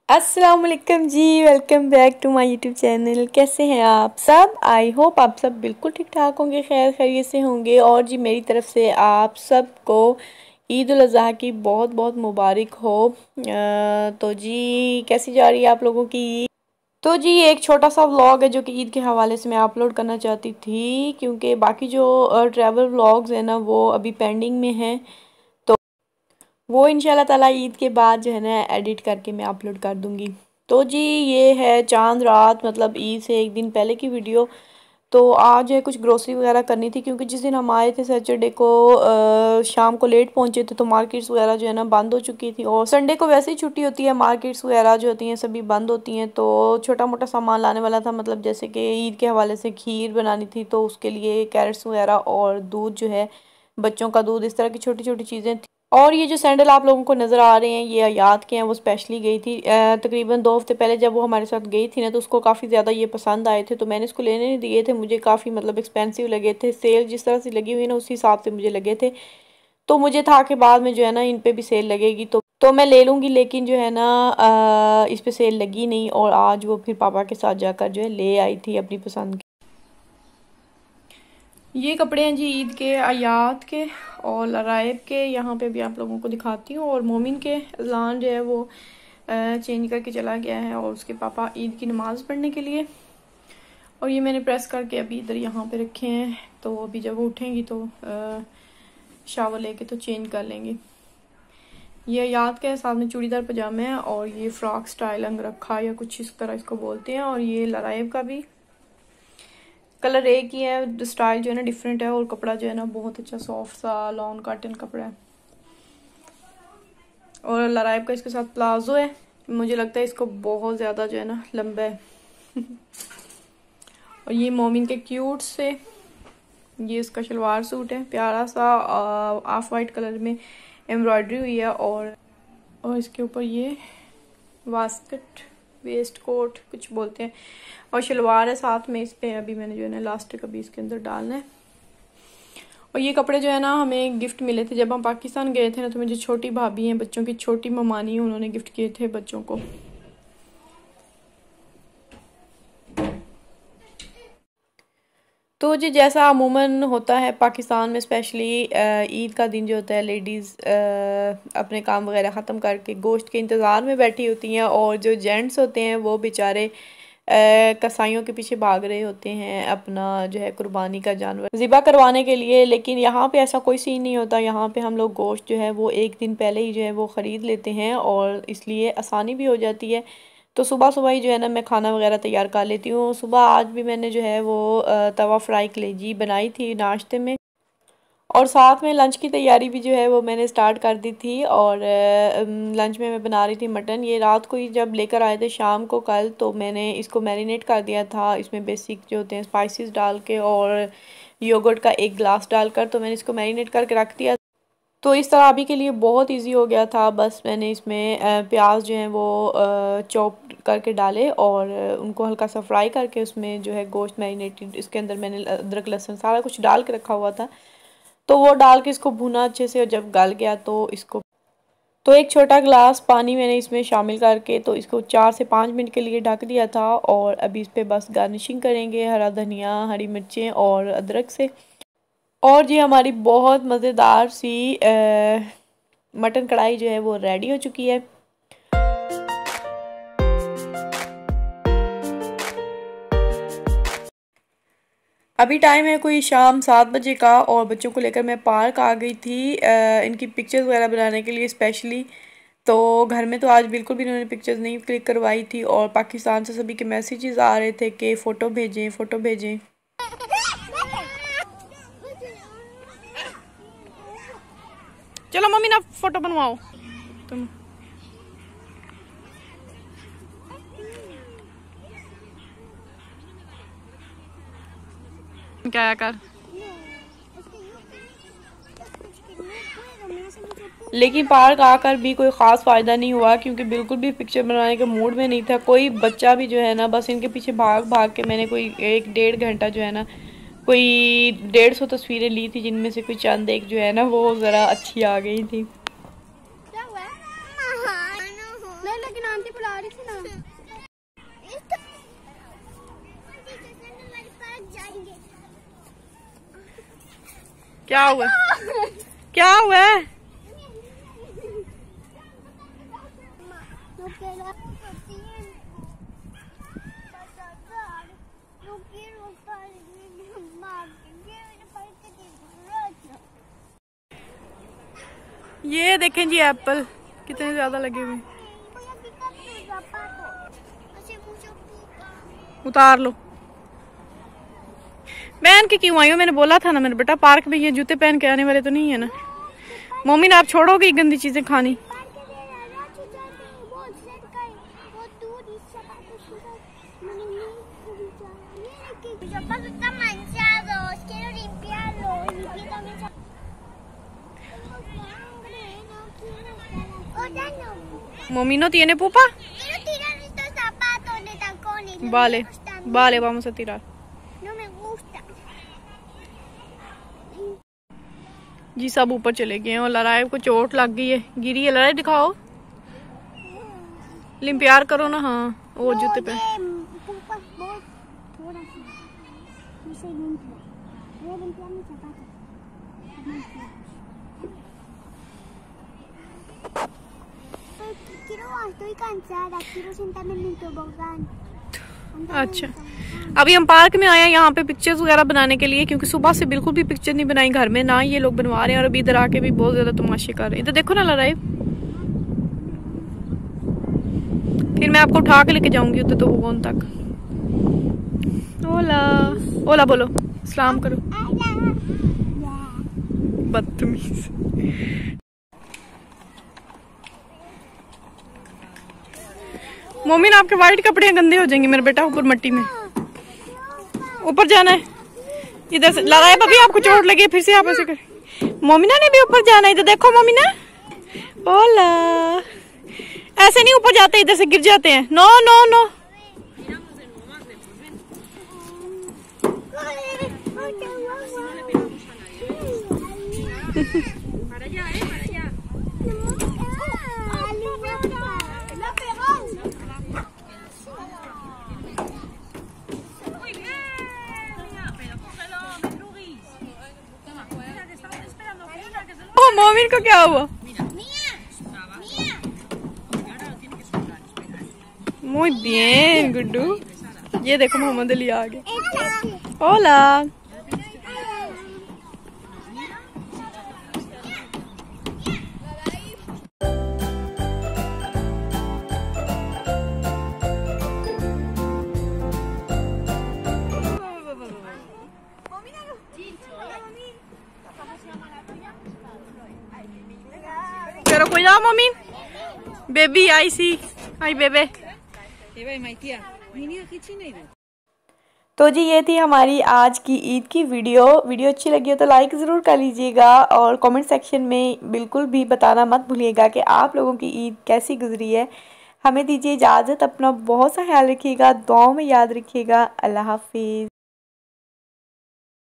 अस्सलाम वालेकुम जी। Welcome back to my YouTube channel. कैसे हैं आप सब? आई होप आप सब बिल्कुल ठीक ठाक होंगे, खैर खैरियत से होंगे। और जी मेरी तरफ से आप सबको ईद उल अज़हा की बहुत बहुत मुबारक हो। तो जी कैसी जा रही है आप लोगों की ईद? तो जी एक छोटा सा व्लॉग है जो कि ईद के हवाले से मैं अपलोड करना चाहती थी, क्योंकि बाकी जो ट्रैवल व्लॉग्स हैं ना वो अभी पेंडिंग में हैं। वो इंशाल्लाह ताला ईद के बाद जो है ना एडिट करके मैं अपलोड कर दूँगी। तो जी ये है चांद रात, मतलब ईद से एक दिन पहले की वीडियो। तो आज जो है कुछ ग्रोसरी वगैरह करनी थी, क्योंकि जिस दिन हम आए थे सैटरडे को शाम को लेट पहुँचे थे, तो मार्केट्स वगैरह जो है ना बंद हो चुकी थी। और संडे को वैसे ही छुट्टी होती है, मार्केट्स वगैरह जो होती हैं सभी बंद होती हैं। तो छोटा मोटा सामान लाने वाला था, मतलब जैसे कि ईद के हवाले से खीर बनानी थी, तो उसके लिए कैरेट्स वगैरह और दूध जो है बच्चों का दूध, इस तरह की छोटी छोटी चीज़ें थी। और ये जो सैंडल आप लोगों को नज़र आ रहे हैं ये अयाद के हैं, वो स्पेशली गई थी तकरीबन 2 हफ्ते पहले जब वो हमारे साथ गई थी ना, तो उसको काफ़ी ज़्यादा ये पसंद आए थे, तो मैंने इसको लेने नहीं दिए थे। मुझे काफ़ी मतलब एक्सपेंसिव लगे थे, सेल जिस तरह से लगी हुई ना उसी हिसाब से मुझे लगे थे। तो मुझे था कि बाद में जो है ना इन पे भी सेल लगेगी तो मैं ले लूँगी, लेकिन जो है ना इस पे सेल लगी नहीं। और आज वो फिर पापा के साथ जाकर जो है ले आई थी अपनी पसंद की। ये कपड़े हैं जी ईद के, अयाद के और लराइब के। यहाँ पे भी आप लोगों को दिखाती हूँ। और मोमिन के अज़लान जो है वो चेंज करके चला गया है, और उसके पापा ईद की नमाज़ पढ़ने के लिए। और ये मैंने प्रेस करके अभी इधर यहाँ पे रखे हैं, तो अभी जब वो उठेंगी तो शावर लेके तो चेंज कर लेंगे। ये अयाद के साथ में चूड़ीदार पजामे हैं, और ये फ्रॉक स्टाइल अंगरखा या कुछ इस तरह इसको बोलते हैं। और ये लराइब का भी कलर एक ही है, स्टाइल जो है ना डिफरेंट है, और कपड़ा जो है ना बहुत अच्छा सॉफ्ट सा लॉन कॉटन कपड़ा है। और लराइब का इसके साथ प्लाजो है, मुझे लगता है इसको बहुत ज़्यादा जो है ना लंबा है। और ये मोमिन के क्यूट से ये इसका शलवार सूट है, प्यारा सा ऑफ वाइट कलर में एम्ब्रॉयडरी हुई है। और इसके ऊपर ये वास्कट वेस्ट कोट कुछ बोलते हैं, और शलवार है साथ में। इस पे अभी मैंने जो है ना इलास्टिक अभी इसके अंदर डालना है। और ये कपड़े जो है ना हमें गिफ्ट मिले थे जब हम पाकिस्तान गए थे ना, तो मुझे छोटी भाभी हैं, बच्चों की छोटी ममानी है, उन्होंने गिफ्ट किए थे बच्चों को। तो जी जैसा अमूमन होता है पाकिस्तान में, स्पेशली ईद का दिन जो होता है, लेडीज़ अपने काम वगैरह ख़त्म करके गोश्त के इंतज़ार में बैठी होती हैं, और जो जेंट्स होते हैं वो बेचारे कसाइयों के पीछे भाग रहे होते हैं अपना जो है कुर्बानी का जानवर ज़िबा करवाने के लिए। लेकिन यहाँ पे ऐसा कोई सीन नहीं होता। यहाँ पे हम लोग गोश्त जो है वो एक दिन पहले ही जो है वो ख़रीद लेते हैं, और इसलिए आसानी भी हो जाती है। तो सुबह सुबह ही जो है ना मैं खाना वगैरह तैयार कर लेती हूँ। सुबह आज भी मैंने जो है वो तवा फ्राई कलेजी बनाई थी नाश्ते में, और साथ में लंच की तैयारी भी जो है वो मैंने स्टार्ट कर दी थी। और लंच में मैं बना रही थी मटन। ये रात को ही जब लेकर आए थे शाम को कल, तो मैंने इसको मैरिनेट कर दिया था, इसमें बेसिक जो होते हैं स्पाइसेस डाल के और योगर्ट का 1 गिलास डालकर, तो मैंने इसको मैरिनेट करके रख दिया। तो इस तरह अभी के लिए बहुत इजी हो गया था। बस मैंने इसमें प्याज जो हैं वो चॉप करके डाले, और उनको हल्का सा फ्राई करके उसमें जो है गोश्त मैरिनेटेड, इसके अंदर मैंने अदरक लहसुन सारा कुछ डाल के रखा हुआ था, तो वो डाल के इसको भुना अच्छे से। और जब गल गया तो एक छोटा गिलास पानी मैंने इसमें शामिल करके तो इसको 4 से 5 मिनट के लिए ढक दिया था। और अभी इस पर बस गार्निशिंग करेंगे हरा धनिया, हरी मिर्चें और अदरक से। और जी हमारी बहुत मज़ेदार सी मटन कढ़ाई जो है वो रेडी हो चुकी है। अभी टाइम है कोई शाम 7 बजे का, और बच्चों को लेकर मैं पार्क आ गई थी इनकी पिक्चर्स वगैरह बनाने के लिए स्पेशली। तो घर में तो आज बिल्कुल भी इन्होंने पिक्चर्स नहीं क्लिक करवाई थी, और पाकिस्तान से सभी के मैसेजेस आ रहे थे कि फ़ोटो भेजें फ़ोटो भेजें। चलो मम्मी ना फोटो बनवाओ तुम। क्या कर, लेकिन पार्क आकर भी कोई ख़ास फ़ायदा नहीं हुआ, क्योंकि बिल्कुल भी पिक्चर बनाने के मूड में नहीं था कोई बच्चा भी जो है ना। बस इनके पीछे भाग भाग के मैंने कोई 1-1.5 घंटा जो है ना कोई 150 तस्वीरें ली थी, जिनमें से कोई चंद एक जो है ना वो ज़रा अच्छी आ गई थी। लेकिन आंटी बुला रही थी ना। क्या हुआ? क्या हुआ? ये देखें जी एप्पल कितने ज्यादा लगे हुए। उतार लो। पहन के क्यों आई हो? मैंने बोला था ना मेरे बेटा पार्क में ये जूते पहन के आने वाले तो नहीं है ना। मम्मी ने आप छोड़ोगे गंदी चीजें खानी। Mami no tiene pupa? Vale, vale, vamos a tirar. No me gusta. जी सब ऊपर चले गए हैं और लड़ाई को चोट लग गई है, गिरी है। लड़ाई दिखाओ, लिम प्यार करो ना। हाँ और जूते पे अच्छा। अभी हम पार्क में आए हैं यहाँ पे पिक्चर्स वगैरह बनाने के लिए, क्योंकि सुबह से बिल्कुल भी पिक्चर नहीं बनाई घर में, ना ये लोग बनवा रहे हैं। और अभी इधर आके भी बहुत ज्यादा तमाशे कर रहे हैं। इधर देखो ना लड़ाई। फिर मैं आपको उठा के लेके जाऊंगी उधर तो वो तक। ओला ओला बोलो, सलाम करो। बदतमीज। मोमिन आपके वाइट कपड़े गंदे हो जाएंगे मेरे बेटा, ऊपर मट्टी में। ऊपर जाना है इधर से। लड़ा है भाभी आपको चोट लगी फिर से आप ऐसे कर। मोमिना ने भी ऊपर जाना है। इधर देखो मोमिना। ओला ऐसे नहीं ऊपर जाते, इधर से गिर जाते हैं। No no no. मोमिन को क्या हुआ? Muy bien, Guddu. ये देखो मोहम्मद अली आ गए। ओला Pero cuidado, mami. Baby, आई सी आई बेबे। तो जी ये थी हमारी आज की ईद की वीडियो अच्छी लगी हो तो लाइक ज़रूर कर लीजिएगा और कमेंट सेक्शन में बिल्कुल भी बताना मत भूलिएगा कि आप लोगों की ईद कैसी गुजरी है। हमें दीजिए इजाज़त, अपना बहुत सा ख्याल रखिएगा, दुआओं में याद रखिएगा। अल्लाह हाफिज़।